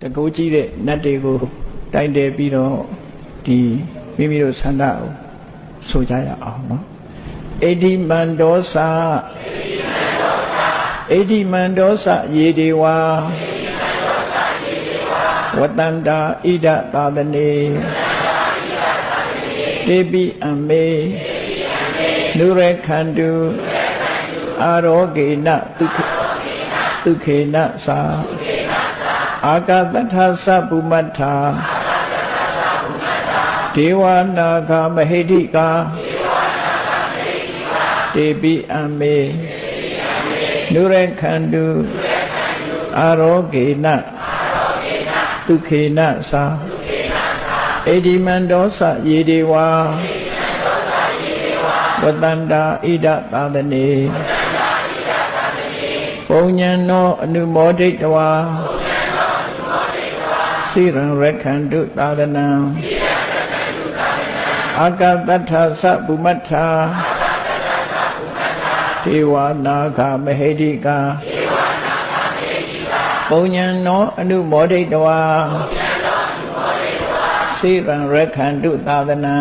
တကူကြီးတဲ့နတ်တွေကိုတိုင်တယ်ပြီးတော့ဒီမိမိတို့ဆန္ဒကိုဆိုကြရအောင်နော်အိဋ္ဌိမန္တောသအိဋ္ဌိမန္တောသယေဒေဝါဝတန္တာဣဒသာသနေတေပိအမေနုရခန္တုအာရောဂေနဒုက္ခေနသာအာကတထသဗုမတ္ထာဒေဝနာဂမဟိတိကာတေပိအမေနုရခန္တုအာရောဂေနဒုက္ခေနသာဣတိမန္တောသယေဒေဝါဝတန္တာဣဒသာသနေပုံညံနောအနုမောဒိတဝါစိရံရခန္တုသာသနံအာကတထသဗုမတ္ထာဒေဝနာဂမဟိတိကာပုံညံနောအနုမောဒိတဝါစိရံရခန္တုသာသနံ